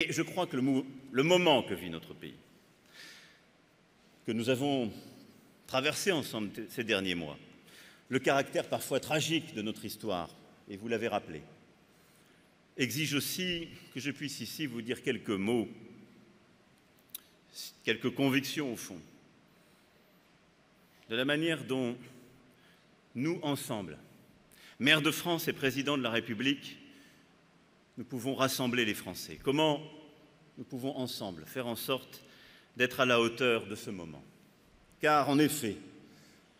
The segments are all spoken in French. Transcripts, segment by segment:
Et je crois que le moment que vit notre pays, que nous avons traversé ensemble ces derniers mois, le caractère parfois tragique de notre histoire, et vous l'avez rappelé, exige aussi que je puisse ici vous dire quelques mots, quelques convictions au fond, de la manière dont nous, ensemble, maire de France et président de la République, nous pouvons rassembler les Français. Comment nous pouvons ensemble faire en sorte d'être à la hauteur de ce moment. Car en effet,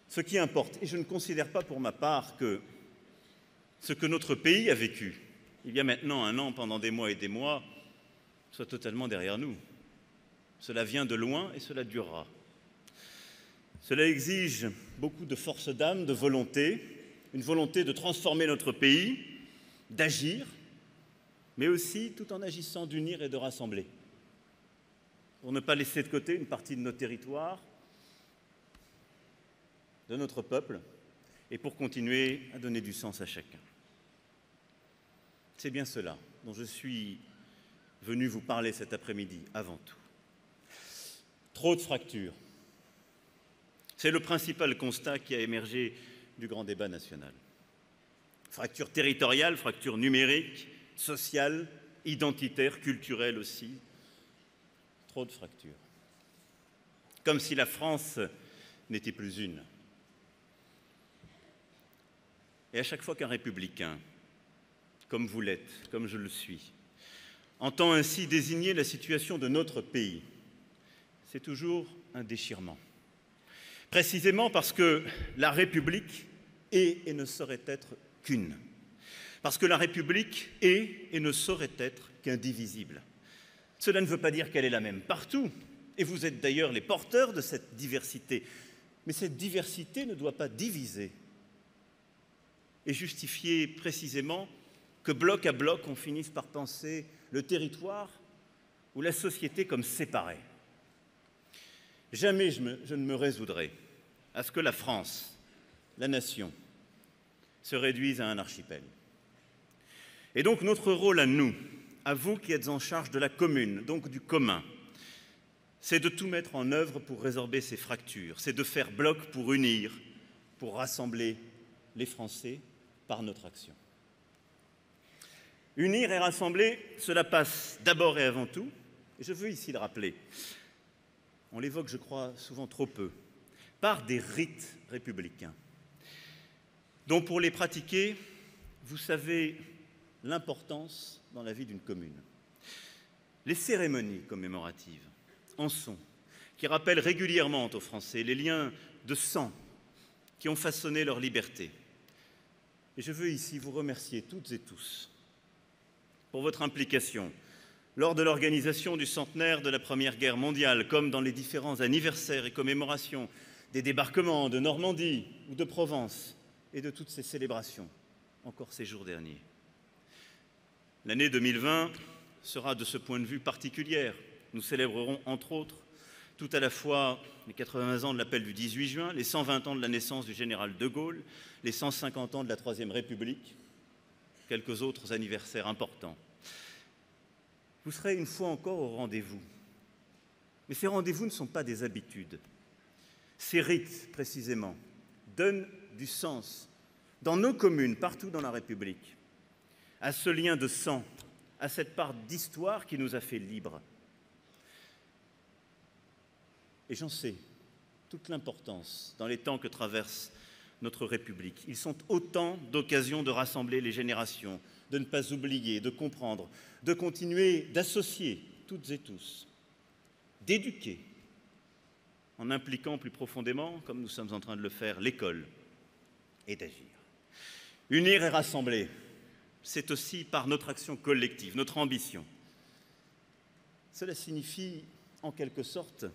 ce qui importe, et je ne considère pas pour ma part que ce que notre pays a vécu il y a maintenant un an pendant des mois et des mois soit totalement derrière nous. Cela vient de loin et cela durera. Cela exige beaucoup de force d'âme, de volonté, une volonté de transformer notre pays, d'agir, mais aussi tout en agissant d'unir et de rassembler, pour ne pas laisser de côté une partie de nos territoires, de notre peuple, et pour continuer à donner du sens à chacun. C'est bien cela dont je suis venu vous parler cet après-midi, avant tout. Trop de fractures. C'est le principal constat qui a émergé du grand débat national. Fractures territoriales, fractures numériques, sociales, identitaires, culturelles aussi. Trop de fractures. Comme si la France n'était plus une. Et à chaque fois qu'un républicain, comme vous l'êtes, comme je le suis, entend ainsi désigner la situation de notre pays, c'est toujours un déchirement. Précisément parce que la République est et ne saurait être qu'une. Parce que la République est et ne saurait être qu'indivisible. Cela ne veut pas dire qu'elle est la même partout, et vous êtes d'ailleurs les porteurs de cette diversité. Mais cette diversité ne doit pas diviser et justifier précisément que bloc à bloc, on finisse par penser le territoire ou la société comme séparés. Jamais je ne me résoudrai à ce que la France, la nation, se réduise à un archipel. Et donc notre rôle à nous, à vous qui êtes en charge de la commune, donc du commun, c'est de tout mettre en œuvre pour résorber ces fractures, c'est de faire bloc pour unir, pour rassembler les Français par notre action. Unir et rassembler, cela passe d'abord et avant tout, et je veux ici le rappeler, on l'évoque, je crois, souvent trop peu, par des rites républicains, dont pour les pratiquer, vous savez l'importance dans la vie d'une commune. Les cérémonies commémoratives en sont, qui rappellent régulièrement aux Français les liens de sang qui ont façonné leur liberté. Et je veux ici vous remercier toutes et tous pour votre implication lors de l'organisation du centenaire de la Première Guerre mondiale, comme dans les différents anniversaires et commémorations des débarquements de Normandie ou de Provence et de toutes ces célébrations, encore ces jours derniers. L'année 2020 sera de ce point de vue particulière. Nous célébrerons, entre autres, tout à la fois les 80 ans de l'appel du 18 juin, les 120 ans de la naissance du général de Gaulle, les 150 ans de la Troisième République, quelques autres anniversaires importants. Vous serez une fois encore au rendez-vous. Mais ces rendez-vous ne sont pas des habitudes. Ces rites, précisément, donnent du sens dans nos communes, partout dans la République, à ce lien de sang, à cette part d'histoire qui nous a fait libres. Et j'en sais toute l'importance dans les temps que traverse notre République. Ils sont autant d'occasions de rassembler les générations, de ne pas oublier, de comprendre, de continuer d'associer toutes et tous, d'éduquer, en impliquant plus profondément, comme nous sommes en train de le faire, l'école, et d'agir. Unir et rassembler, c'est aussi par notre action collective, notre ambition. Cela signifie, en quelque sorte,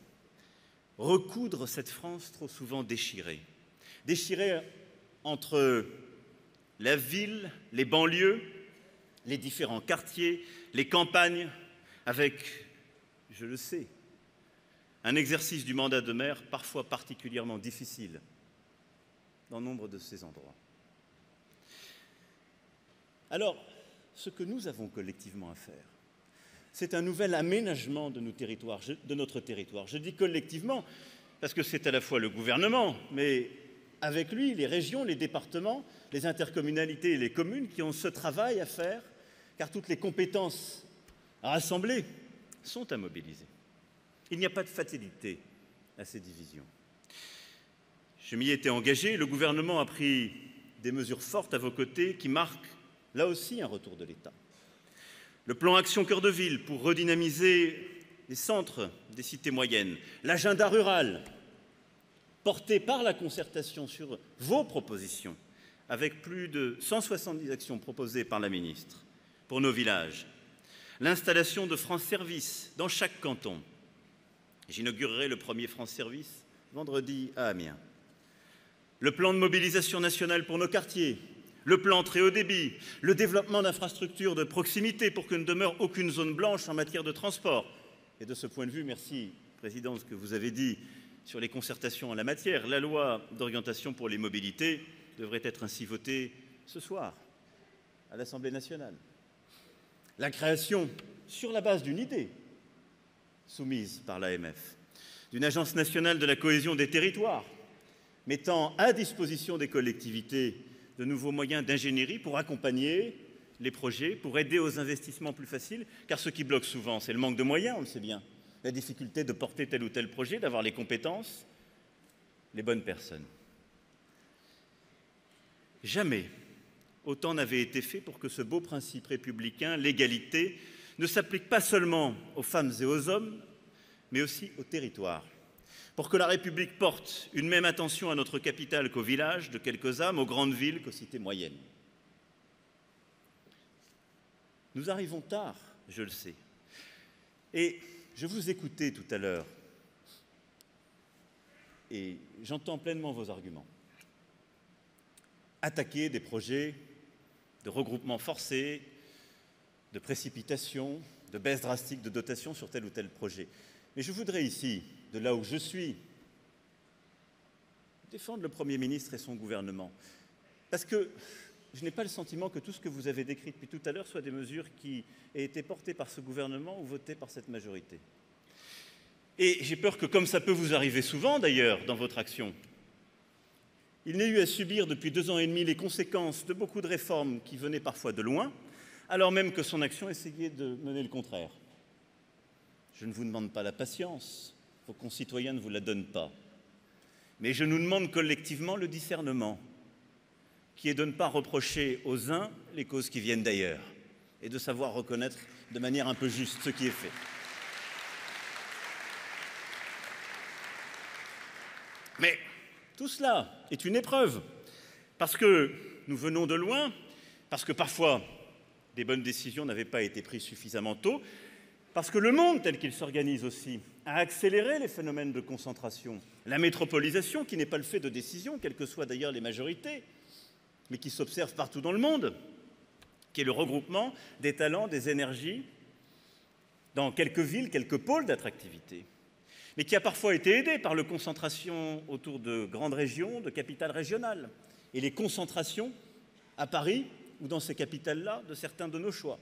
recoudre cette France trop souvent déchirée. Déchirée entre la ville, les banlieues, les différents quartiers, les campagnes, avec, je le sais, un exercice du mandat de maire parfois particulièrement difficile dans nombre de ces endroits. Alors, ce que nous avons collectivement à faire, c'est un nouvel aménagement de notre territoire. Je dis collectivement, parce que c'est à la fois le gouvernement, mais avec lui, les régions, les départements, les intercommunalités et les communes qui ont ce travail à faire, car toutes les compétences rassemblées sont à mobiliser. Il n'y a pas de fatalité à ces divisions. Je m'y étais engagé, le gouvernement a pris des mesures fortes à vos côtés qui marquent là aussi un retour de l'État. Le plan Action Cœur de Ville pour redynamiser les centres des cités moyennes, l'agenda rural porté par la concertation sur vos propositions, avec plus de 170 actions proposées par la ministre pour nos villages, l'installation de France Service dans chaque canton. J'inaugurerai le premier France Service vendredi à Amiens. Le plan de mobilisation nationale pour nos quartiers, le plan très haut débit, le développement d'infrastructures de proximité pour que ne demeure aucune zone blanche en matière de transport. Et de ce point de vue, merci, Président, ce que vous avez dit sur les concertations en la matière. La loi d'orientation pour les mobilités devrait être ainsi votée ce soir à l'Assemblée nationale. La création, sur la base d'une idée soumise par l'AMF, d'une agence nationale de la cohésion des territoires, mettant à disposition des collectivités de nouveaux moyens d'ingénierie pour accompagner les projets, pour aider aux investissements plus faciles, car ce qui bloque souvent, c'est le manque de moyens, on le sait bien, la difficulté de porter tel ou tel projet, d'avoir les compétences, les bonnes personnes. Jamais autant n'avait été fait pour que ce beau principe républicain, l'égalité, ne s'applique pas seulement aux femmes et aux hommes, mais aussi aux territoires. Pour que la République porte une même attention à notre capitale qu'aux villages de quelques âmes, aux grandes villes qu'aux cités moyennes. Nous arrivons tard, je le sais. Et je vous écoutais tout à l'heure et j'entends pleinement vos arguments. Attaquer des projets de regroupement forcé, de précipitation, de baisse drastique de dotation sur tel ou tel projet. Mais je voudrais ici, de là où je suis, défendre le Premier ministre et son gouvernement. Parce que je n'ai pas le sentiment que tout ce que vous avez décrit depuis tout à l'heure soit des mesures qui aient été portées par ce gouvernement ou votées par cette majorité. Et j'ai peur que, comme ça peut vous arriver souvent d'ailleurs dans votre action, il n'ait eu à subir depuis 2 ans et demi les conséquences de beaucoup de réformes qui venaient parfois de loin, alors même que son action essayait de mener le contraire. Je ne vous demande pas la patience, vos concitoyens ne vous la donnent pas. Mais je nous demande collectivement le discernement, qui est de ne pas reprocher aux uns les causes qui viennent d'ailleurs, et de savoir reconnaître de manière un peu juste ce qui est fait. Mais tout cela est une épreuve, parce que nous venons de loin, parce que parfois des bonnes décisions n'avaient pas été prises suffisamment tôt, parce que le monde tel qu'il s'organise aussi a accéléré les phénomènes de concentration. La métropolisation, qui n'est pas le fait de décisions, quelles que soient d'ailleurs les majorités, mais qui s'observe partout dans le monde, qui est le regroupement des talents, des énergies, dans quelques villes, quelques pôles d'attractivité, mais qui a parfois été aidé par la concentration autour de grandes régions, de capitales régionales, et les concentrations à Paris ou dans ces capitales-là de certains de nos choix.